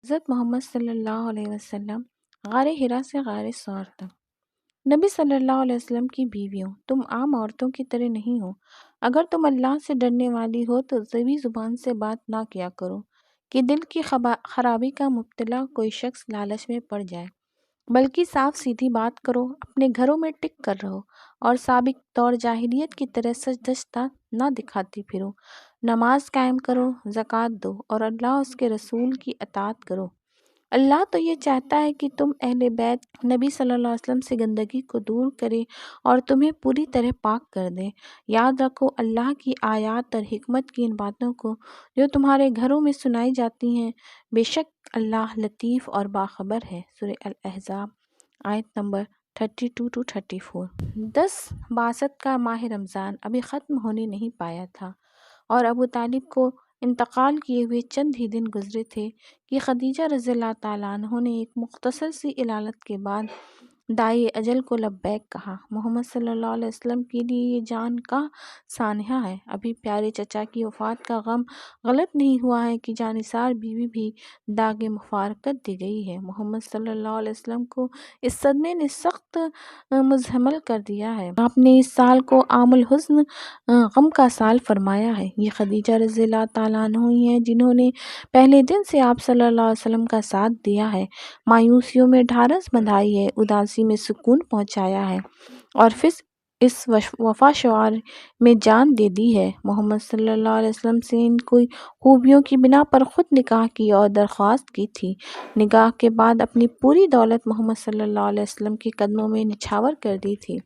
حضرت محمد صلی اللہ علیہ وسلم غار حرا سے غار ثور تک۔ نبی صلی اللہ علیہ وسلم کی بیویوں، تم عام عورتوں کی طرح نہیں ہو۔ اگر تم اللہ سے ڈرنے والی ہو تو ذوی زبان سے بات نہ کیا کرو کہ دل کی خرابی کا مبتلا کوئی شخص لالچ میں پڑ جائے، بلکہ صاف سیدھی بات کرو، اپنے گھروں میں ٹک کر رہو اور سابق دور جاہلیت کی طرح سج دھجتا نہ دکھاتی پھرو۔ نماز قائم کرو، زکوٰۃ دو اور اللہ اس کے رسول کی اطاعت کرو۔ اللہ تو یہ چاہتا ہے کہ تم اہل بیت نبی صلی اللہ علیہ وسلم سے گندگی کو دور کرے اور تمہیں پوری طرح پاک کر دے۔ یاد رکھو اللہ کی آیات اور حکمت کی ان باتوں کو جو تمہارے گھروں میں سنائی جاتی ہیں، بے شک اللہ لطیف اور باخبر ہے۔ سورہ الاحزاب آیت نمبر 32-34۔ 10 بعثت کا ماہ رمضان ابھی ختم ہونے نہیں پایا تھا اور ابو طالب کو انتقال کیے ہوئے چند ہی دن گزرے تھے کہ خدیجہ رضی اللہ تعالیٰ عنہ نے ایک مختصر سی علالت کے بعد داعی اجل کو لبیک کہا۔ محمد صلی اللہ علیہ وسلم کے لیے یہ جان کا سانحہ ہے۔ ابھی پیارے چچا کی وفات کا غم غلط نہیں ہوا ہے کہ جانثار بیوی بھی داغ مفارقت دی گئی ہے۔ محمد صلی اللہ علیہ وسلم کو اس صدمے نے سخت مزمل کر دیا ہے۔ آپ نے اس سال کو عام الحزن غم کا سال فرمایا ہے۔ یہ خدیجہ رضی اللہ تعالیٰ عنہ ہی ہیں جنہوں نے پہلے دن سے آپ صلی اللہ علیہ وسلم کا ساتھ دیا ہے، مایوسیوں میں ڈھارس بندھائی ہے، اداسی میں سکون پہنچایا ہے اور پھر اس وفا شعار میں جان دے دی ہے۔ محمد صلی اللہ علیہ وسلم سے ان کوئی خوبیوں کی بنا پر خود نکاح کی اور درخواست کی تھی۔ نکاح کے بعد اپنی پوری دولت محمد صلی اللہ علیہ وسلم کے قدموں میں نچھاور کر دی تھی۔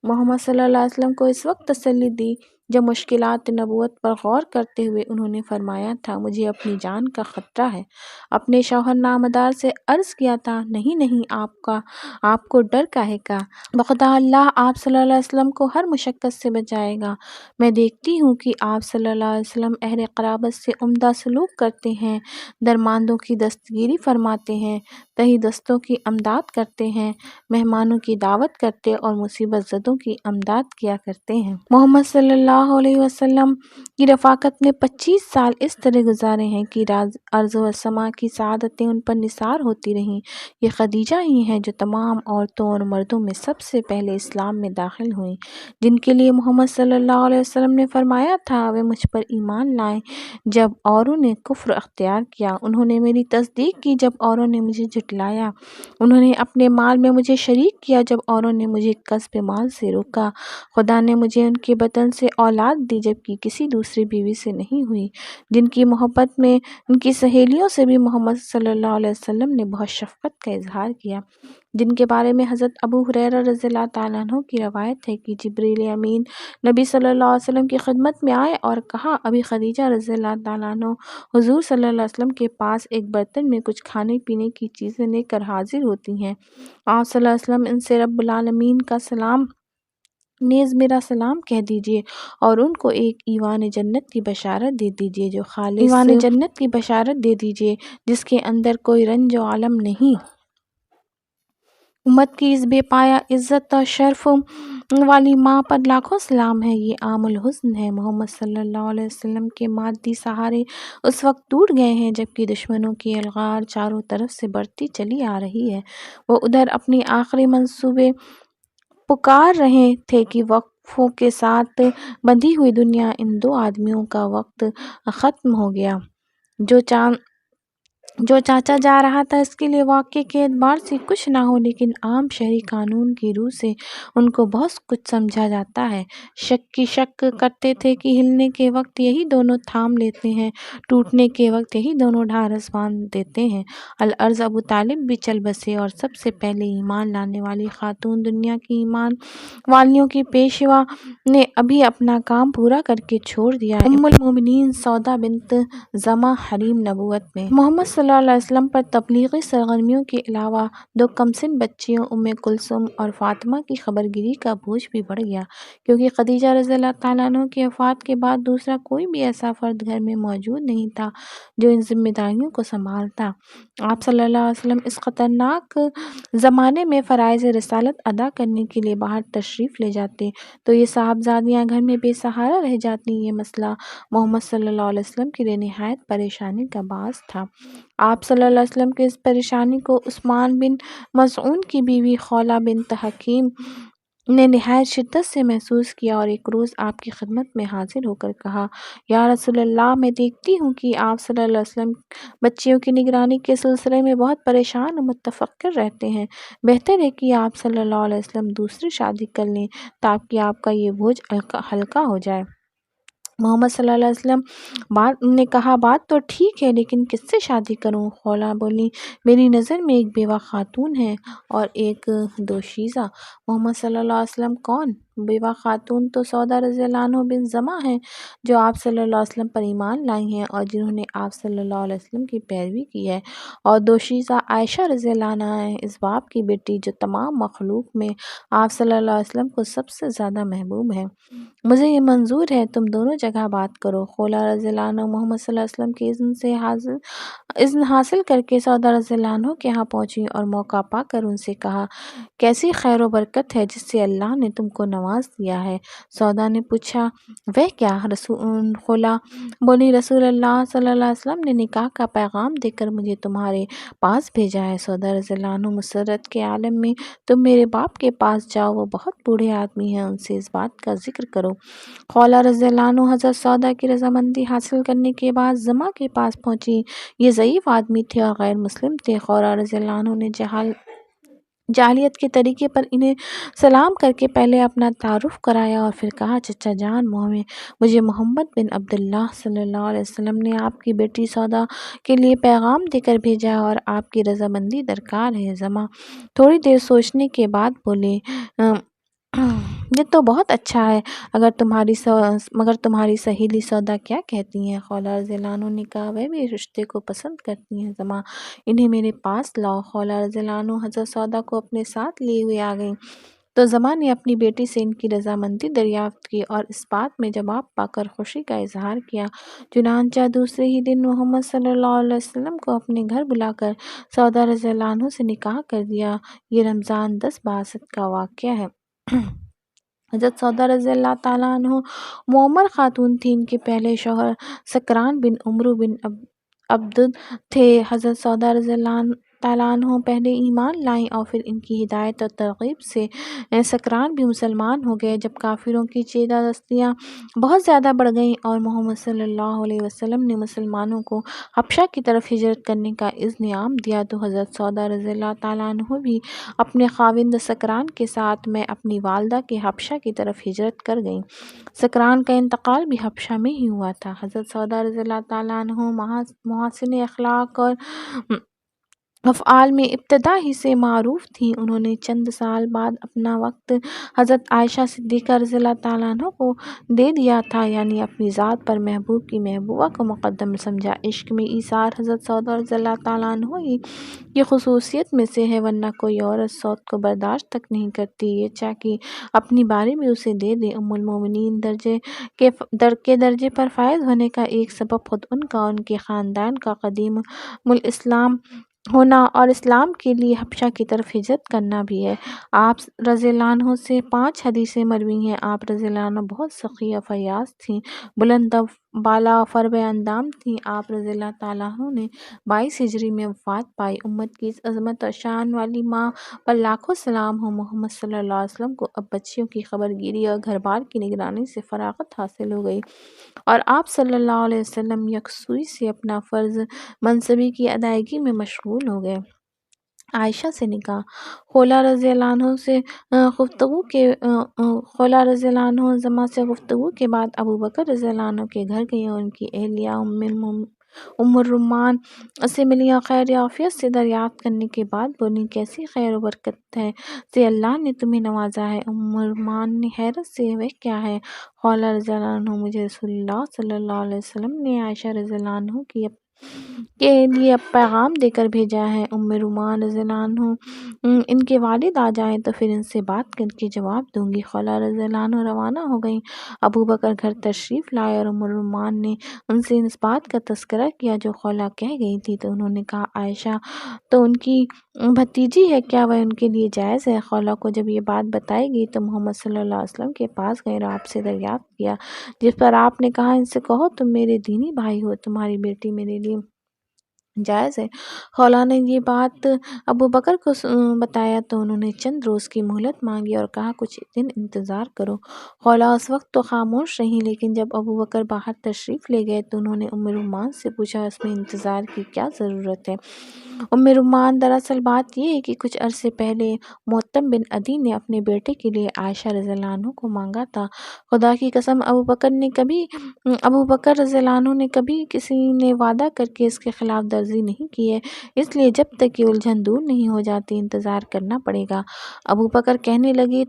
محمد صلی اللہ علیہ وسلم کو اس وقت تسلی دی جب مشکلات نبوت پر غور کرتے ہوئے انہوں نے فرمایا تھا، مجھے اپنی جان کا خطرہ ہے۔ اپنے شوہر نامدار سے عرض کیا تھا، نہیں نہیں، آپ کو ڈر کاہے کا؟ بخدا اللہ آپ صلی اللہ علیہ وسلم کو ہر مشقت سے بچائے گا۔ میں دیکھتی ہوں کہ آپ صلی اللہ علیہ وسلم اہل قرابت سے عمدہ سلوک کرتے ہیں، درماندوں کی دستگیری فرماتے ہیں، تہی دستوں کی امداد کرتے ہیں، مہمانوں کی دعوت کرتے اور مصیبت زدوں کی امداد کیا کرتے ہیں۔ محمد صلی اللہ علیہ وسلم کی رفاقت میں 25 سال اس طرح گزارے ہیں کہ ارض و سما کی سعادتیں ان پر نثار ہوتی رہیں۔ یہ خدیجہ ہی ہیں جو تمام عورتوں اور مردوں میں سب سے پہلے اسلام میں داخل ہوئیں، جن کے لیے محمد صلی اللہ علیہ وسلم نے فرمایا تھا، وہ مجھ پر ایمان لائے جب اوروں نے کفر اختیار کیا، انہوں نے میری تصدیق کی جب اوروں نے مجھے جھٹلایا، انہوں نے اپنے مال میں مجھے شریک کیا جب اوروں نے مجھے کسب مال سے روکا، خدا نے مجھے ان کے بدن سے اولاد دی جبکہ کسی دوسری بیوی سے نہیں ہوئی، جن کی محبت میں ان کی سہیلیوں سے بھی محمد صلی اللہ علیہ وسلم نے بہت شفقت کا اظہار کیا، جن کے بارے میں حضرت ابو ہریرہ رضی اللہ تعالیٰ عنہ کی روایت ہے کہ جبریل امین نبی صلی اللہ علیہ وسلم کی خدمت میں آئے اور کہا، ابھی خدیجہ رضی اللہ تعالیٰ عنہ حضور صلی اللہ علیہ وسلم کے پاس ایک برتن میں کچھ کھانے پینے کی چیزیں لے کر حاضر ہوتی ہیں، آپ صلی اللہ علیہ وسلم ان سے رب العالمین کا سلام نیز میرا سلام کہہ دیجئے اور ان کو ایک ایوان جنت کی بشارت دے دیجئے جو خالص ایوان جنت کی بشارت دے دیجئے جس کے اندر کوئی رنج و علم نہیں۔ امت کی اس بے پایا عزت اور شرف والی ماں پر لاکھوں سلام ہے۔ یہ عام الحزن ہے۔ محمد صلی اللہ علیہ وسلم کے مادی سہارے اس وقت ٹوٹ گئے ہیں جبکہ دشمنوں کی الغار چاروں طرف سے بڑھتی چلی آ رہی ہے۔ وہ ادھر اپنے آخری منصوبے پکار رہے تھے کہ وقفوں کے ساتھ بندھی ہوئی دنیا، ان دو آدمیوں کا وقت ختم ہو گیا۔ جو چاچا جا رہا تھا اس کے لیے واقعے کے اعتبار سے کچھ نہ ہو، لیکن عام شہری قانون کی روح سے ان کو بہت کچھ سمجھا جاتا ہے۔ شک کی شک کرتے تھے کہ ہلنے کے وقت یہی دونوں تھام لیتے ہیں، ٹوٹنے کے وقت یہی دونوں ڈھارس باندھ دیتے ہیں۔ العرض ابو طالب بھی چل بسے اور سب سے پہلے ایمان لانے والی خاتون دنیا کی ایمان والیوں کی پیشوا نے ابھی اپنا کام پورا کر کے چھوڑ دیا ہے۔ ام المومنین سودا بنت زمعہ حریم نبوت میں محمد صلی اللہ علیہ وسلم پر تبلیغی سرگرمیوں کے علاوہ دو کمسن بچیوں ام کلثوم اور فاطمہ کی خبرگیری کا بوجھ بھی بڑھ گیا، کیونکہ خدیجہ رضی اللہ تعالیٰ عنہ کی وفات کے بعد دوسرا کوئی بھی ایسا فرد گھر میں موجود نہیں تھا جو ان ذمہ داریوں کو سنبھالتا۔ آپ صلی اللہ علیہ وسلم اس خطرناک زمانے میں فرائض رسالت ادا کرنے کے لیے باہر تشریف لے جاتے تو یہ صاحبزادیاں گھر میں بے سہارا رہ جاتی۔ یہ مسئلہ محمد صلی اللہ علیہ وسلم کے لیے نہایت پریشانی کا باعث تھا۔ آپ صلی اللہ علیہ وسلم کی اس پریشانی کو عثمان بن مظعون کی بیوی خولہ بنت حکیم نے نہایت شدت سے محسوس کیا اور ایک روز آپ کی خدمت میں حاضر ہو کر کہا، یا رسول اللہ، میں دیکھتی ہوں کہ آپ صلی اللہ علیہ وسلم بچیوں کی نگرانی کے سلسلے میں بہت پریشان اور متفکر رہتے ہیں۔ بہتر ہے کہ آپ صلی اللہ علیہ وسلم دوسری شادی کر لیں تاکہ آپ کا یہ بوجھ ہلکا ہو جائے۔ محمد صلی اللہ علیہ وسلم نے کہا، بات تو ٹھیک ہے، لیکن کس سے شادی کروں؟ خولہ بولی، میری نظر میں ایک بیوہ خاتون ہے اور ایک دوشیزہ۔ محمد صلی اللہ علیہ وسلم، کون؟ بیوہ خاتون تو سودا رضی اللہ عنہ بن زمعہ ہیں، جو آپ صلی اللہ علیہ وسلم پر ایمان لائی ہیں اور جنہوں نے آپ صلی اللہ علیہ وسلم کی پیروی کی ہے، اور دوشیزہ عائشہ رضی اللہ عنہا ہے، اس باپ کی بیٹی جو تمام مخلوق میں آپ صلی اللہ علیہ وسلم کو سب سے زیادہ محبوب ہے۔ مجھے یہ منظور ہے، تم دونوں جگہ بات کرو۔ خولہ رضی اللہ عنہ محمد صلی اللہ علیہ وسلم کے اذن حاصل کر کے سودا رضی اللہ عنہ کے ہاں پہنچی اور موقع پا کر ان سے کہا، کیسی خیر و برکت ہے جس سے اللہ نے تم کو نواز دیا ہے؟ سودا نے پوچھا، وہ کیا؟ خولہ بولی، رسول اللہ صلی اللہ علیہ وسلم نے نکاح کا پیغام دے کر مجھے تمہارے پاس بھیجا ہے۔ سودا رضی اللہ عنہ، مسرت کے عالم میں تم میرے باپ کے پاس جاؤ، وہ بہت بوڑھے آدمی ہیں، ان سے اس بات کا ذکر کرو۔ خولہ رضی اللہ عنہ حضرت سودا کی رضامندی حاصل کرنے کے بعد زمعہ کے پاس پہنچی۔ یہ ضعیف آدمی تھے اور غیر مسلم تھے۔ خولہ رضی اللہ عنہ نے جاہلیت کے طریقے پر انہیں سلام کر کے پہلے اپنا تعارف کرایا اور پھر کہا، چچا جان، مجھے محمد بن عبداللہ صلی اللہ علیہ وسلم نے آپ کی بیٹی سودا کے لیے پیغام دے کر بھیجا ہے اور آپ کی رضامندی درکار ہے۔ زمعہ تھوڑی دیر سوچنے کے بعد بولے، یہ تو بہت اچھا ہے، مگر تمہاری سہیلی سودا کیا کہتی ہیں؟ خولہ رضی اللہ عنہ نے کہا، وہ بھی رشتے کو پسند کرتی ہیں۔ زمعہ، انہیں میرے پاس لاؤ۔ خولہ رضی اللہ عنہ حضرت سودا کو اپنے ساتھ لیے ہوئے آ گئیں تو زمعہ نے اپنی بیٹی سے ان کی رضامندی دریافت کی اور اس بات میں جواب پا کر خوشی کا اظہار کیا۔ چنانچہ دوسرے ہی دن محمد صلی اللہ علیہ وسلم کو اپنے گھر بلا کر سودا رضی اللہ عنہ سے نکاح کر دیا۔ یہ رمضان 10 62 کا واقعہ ہے۔ حضرت سودا رضی اللہ تعالیٰ عنہ معمر خاتون تھیں۔ ان کے پہلے شوہر سکران بن عمرو بن عبدد تھے۔ حضرت سودا رضی اللہ تعالیٰ عنہ پہلے ایمان لائیں اور پھر ان کی ہدایت اور ترغیب سے سکران بھی مسلمان ہو گئے۔ جب کافروں کی چیدہ دستیاں بہت زیادہ بڑھ گئیں اور محمد صلی اللہ علیہ وسلم نے مسلمانوں کو حبشہ کی طرف ہجرت کرنے کا اذن عام دیا تو حضرت سودا رضی اللہ تعالیٰ عنہ بھی اپنے خاوند سکران کے ساتھ میں اپنی والدہ کے حبشہ کی طرف ہجرت کر گئیں۔ سکران کا انتقال بھی حبشہ میں ہی ہوا تھا۔ حضرت سودا رضی اللہ تعالیٰ عنہ محاسن اخلاق اور افعال میں ابتدا ہی سے معروف تھیں۔ انہوں نے چند سال بعد اپنا وقت حضرت عائشہ صدیقہ رضی اللہ تعالیٰ عنہ کو دے دیا تھا، یعنی اپنی ذات پر محبوب کی محبوبہ کو مقدم سمجھا۔ عشق میں ایثار حضرت سودا رضی اللہ تعالیٰ عنہ کی خصوصیت میں سے ہے، ورنہ کوئی عورت سوت کو برداشت تک نہیں کرتی، یہ چاہ کہ اپنی باری میں اسے دے دے۔ ام المومنین کے درجے پر فائز ہونے کا ایک سبب خود ان کا اور ان کے خاندان کا قدیم الاسلام ہونا اور اسلام کے لیے حبشہ کی طرف ہجرت کرنا بھی ہے۔ آپ رضی اللہ عنہ سے 5 حدیثیں مروی ہیں۔ آپ رضی اللہ عنہ بہت سخی اور فیاض تھیں، بلند بالا فرب اندام تھیں۔ آپ رضی اللہ تعالیٰ عنہ نے 22 ہجری میں وفات پائی۔ امت کی اس عظمت اور شان والی ماں پر لاکھوں سلام ہو۔ محمد صلی اللہ علیہ وسلم کو اب بچیوں کی خبر گیری اور گھر بار کی نگرانی سے فراغت حاصل ہو گئی اور آپ صلی اللہ علیہ وسلم یکسوئی سے اپنا فرض منصبی کی ادائیگی میں مشغول ہو گئے۔ عائشہ سے نکاح۔ خولہ رضی اللہ عنہ زمعہ سے گفتگو کے بعد ابو بکر رضی اللہ عنہ کے گھر گئیں اور ان کی اہلیہ ام الرومان سے ملی اور خیر عافیت سے دریافت کرنے کے بعد بولیں، کیسی خیر و برکت ہے سے اللہ نے تمہیں نوازا ہے؟ ام الرومان نے حیرت سے، وہ کیا ہے؟ خولہ رضی اللہ عنہ، مجھے رسول اللہ صلی اللہ علیہ وسلم نے عائشہ رضی اللہ عنہ کے لیے پیغام دے کر بھیجا ہے۔ ام رومان رضی اللہ عنہ، ان کے والد آ جائیں تو پھر ان سے بات کر کے جواب دوں گی۔ خولہ رضی اللہ عنہ روانہ ہو گئیں۔ ابو بکر گھر تشریف لائے اور ام رومان نے ان سے اس بات کا تذکرہ کیا جو خولہ کہہ گئی تھی تو انہوں نے کہا، عائشہ تو ان کی بھتیجی ہے، کیا وہ ان کے لیے جائز ہے؟ خولہ کو جب یہ بات بتائی گئی تو محمد صلی اللہ علیہ وسلم کے پاس گئے اور آپ سے دریافت کیا، جس پر آپ نے کہا، ان سے کہو تم میرے دینی بھائی ہو، تمہاری بیٹی میرے لیے جائز ہے۔ خولہ نے یہ بات ابو بکر کو بتایا تو انہوں نے چند روز کی مہلت مانگی اور کہا کچھ دن انتظار کرو۔ خولہ اس وقت تو خاموش رہیں، لیکن جب ابو بکر باہر تشریف لے گئے تو انہوں نے ام رومان سے پوچھا اس میں انتظار کی کیا ضرورت ہے؟ ام رومان: دراصل بات یہ ہے کہ کچھ عرصے پہلے معتم بن عدی نے اپنے بیٹے کے لیے عائشہ رضی اللہ عنہ کو مانگا تھا۔ خدا کی قسم ابو بکر رضی اللہ عنہ نے کبھی کسی نے وعدہ کر کے اس کے خلاف درزی نہیں کی ہے، اس لیے جب تک یہ الجھن دور نہیں ہو جاتی انتظار کرنا پڑے گا۔ ابو بکر کہنے لگے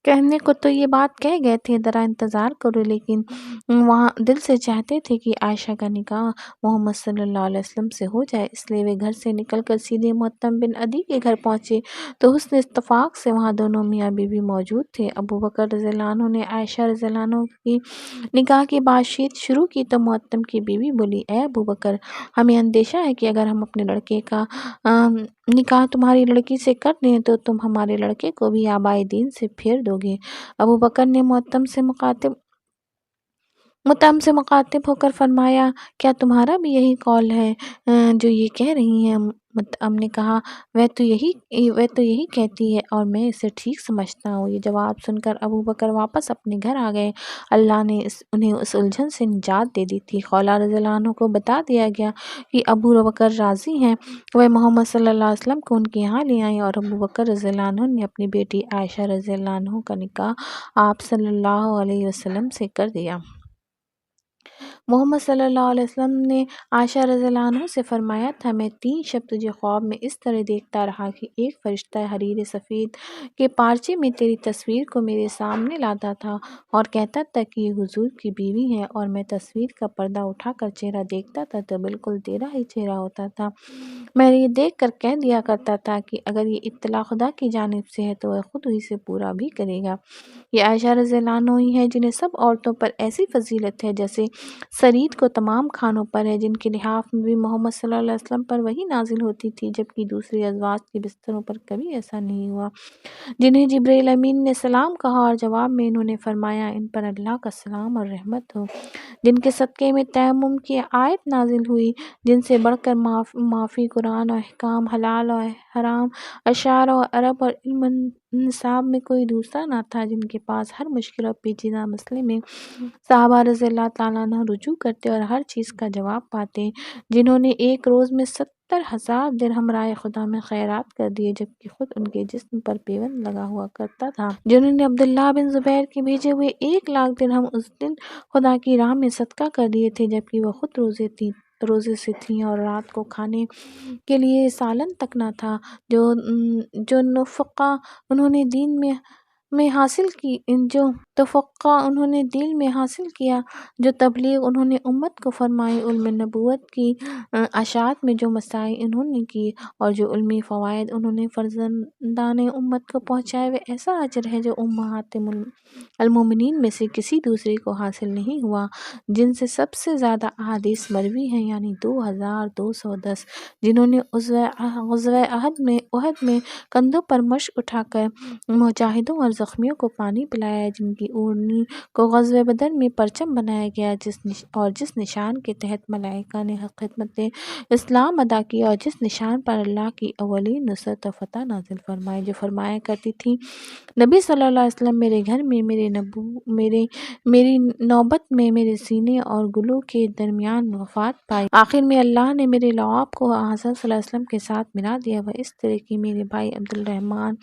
کہنے کو تو یہ بات کہہ گئے تھے ذرا انتظار کرو، لیکن وہاں دل سے چاہتے تھے کہ عائشہ کا نکاح محمد صلی اللہ علیہ وسلم سے ہو جائے، اس لیے وہ گھر سے نکل کر سیدھے معتم بن عدی کے گھر پہنچے تو حسن اتفاق سے وہاں دونوں میاں بیوی موجود تھے۔ ابو بکر رضی اللہ عنہ نے عائشہ رضی اللہ عنہ کی نکاح کی بات چیت شروع کی تو معتم کی بیوی بولی: اے ابو بکر، ہمیں اندیشہ ہے کہ اگر ہم اپنے لڑکے کا نکاح تمہاری لڑکی سے کر دیں تو تم ہمارے لڑکے کو بھی آبائی دین سے پھیر دو گے۔ ابو بکر نے متہم سے مخاطب ہو کر فرمایا: کیا تمہارا بھی یہی قول ہے جو یہ کہہ رہی ہیں؟ متہم نے کہا: وہ تو یہی کہتی ہے اور میں اسے ٹھیک سمجھتا ہوں۔ یہ جواب سن کر ابو بکر واپس اپنے گھر آ گئے۔ اللہ نے انہیں اس الجھن سے نجات دے دی تھی۔ خولہ رضی اللہ عنہ کو بتا دیا گیا کہ ابو بکر راضی ہیں۔ وہ محمد صلی اللہ علیہ وسلم کو ان کے یہاں لے آئیں اور ابو بکر رضی اللہ عنہ نے اپنی بیٹی عائشہ رضی اللہ عنہ کا نکاح آپ صلی اللہ علیہ وسلم سے کر دیا۔ محمد صلی اللہ علیہ وسلم نے عائشہ رضی اللہ عنہ سے فرمایا تھا: میں 3 شب تجھے خواب میں اس طرح دیکھتا رہا کہ ایک فرشتہ حریر سفید کے پارچے میں تیری تصویر کو میرے سامنے لاتا تھا اور کہتا تھا کہ یہ حضور کی بیوی ہے، اور میں تصویر کا پردہ اٹھا کر چہرہ دیکھتا تھا تو بالکل تیرا ہی چہرہ ہوتا تھا۔ میں یہ دیکھ کر کہہ دیا کرتا تھا کہ اگر یہ اطلاع خدا کی جانب سے ہے تو وہ خود ہی سے پورا بھی کرے گا۔ یہ عائشہ رضی اللہ عنہ ہی ہے جنہیں سب عورتوں پر ایسی فضیلت ہے جیسے سرید کو تمام کھانوں پر ہے، جن کے لحاف میں بھی محمد صلی اللہ علیہ وسلم پر وحی نازل ہوتی تھی، جبکہ دوسری ازواج کے بستروں پر کبھی ایسا نہیں ہوا، جنہیں جبرائیل امین نے سلام کہا اور جواب میں انہوں نے فرمایا: ان پر اللہ کا سلام اور رحمت ہو، جن کے صدقے میں تیمم کی آیت نازل ہوئی، جن سے بڑھ کر معافی قرآن و احکام، حلال و حرام، اشعار و عرب اور علم نصاب میں کوئی دوسرا نہ تھا، جن کے پاس ہر مشکل اور پیچیدہ مسئلے میں صحابہ رضی اللہ تعالیٰ عنہ رجوع کرتے اور ہر چیز کا جواب پاتے، جنہوں نے ایک روز میں 70,000 درہم رائے خدا میں خیرات کر دیے، جبکہ خود ان کے جسم پر پیوند لگا ہوا کرتا تھا، جنہوں نے عبداللہ بن زبیر کے بھیجے ہوئے 1,00,000 درہم اس دن خدا کی راہ میں صدقہ کر دیے تھے، جبکہ وہ خود روزے سے تھیں اور رات کو کھانے کے لیے سالن تک نہ تھا، جو نفقہ انہوں نے دین میں حاصل کیا، جو تبلیغ انہوں نے امت کو فرمائی، علم نبوت کی اشاعت میں جو مساعی انہوں نے کی اور جو علمی فوائد انہوں نے فرزندان امت کو پہنچائے، وہ ایسا اجر ہے جو امہات المومنین میں سے کسی دوسری کو حاصل نہیں ہوا، جن سے سب سے زیادہ احادیث مروی ہیں، یعنی 2,210، جنہوں نے غزوہ احد میں کندھوں پر مشق اٹھا کر مجاہدوں اور زخمیوں کو پانی پلایا، جن کی اورنی کو غزوہ بدر میں پرچم بنایا گیا، جس نشان کے تحت ملائکہ نے خدمت اسلام ادا کی، اور جس نشان پر اللہ کی اولین نصرت و فتح نازل فرمائی، جو فرمایا کرتی تھی: نبی صلی اللہ علیہ وسلم میرے گھر میں میری نوبت میں میرے سینے اور گلوں کے درمیان وفات پائی، آخر میں اللہ نے میرے لعاب کو حضرت صلی اللہ علیہ وسلم کے ساتھ ملا دیا۔ وہ اس طرح کی میرے بھائی عبد الرحمن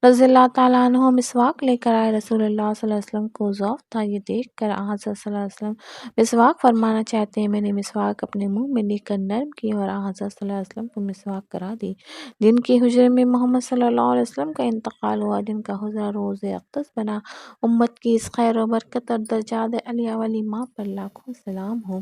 رضی اللہ تعالیٰ عنہ مسواک لے کر آئے، رسول اللہ صلی اللہ علیہ وسلم کو ذوق تھا یہ دیکھ کر حضرت صلی اللہ علیہ وسلم مسواک فرمانا چاہتے ہیں، میں نے مسواک اپنے منہ میں لے کر نرم کی اور حضرت صلی اللہ علیہ وسلم کو مسواک کرا دی، جن کے حجرے میں محمد صلی اللہ علیہ وسلم کا انتقال ہوا، جن کا حجرہ روضہ اقدس بنا۔ امت کی اس خیر و برکت اور درجات عالیہ والی ماں پر لاکھوں سلام ہو۔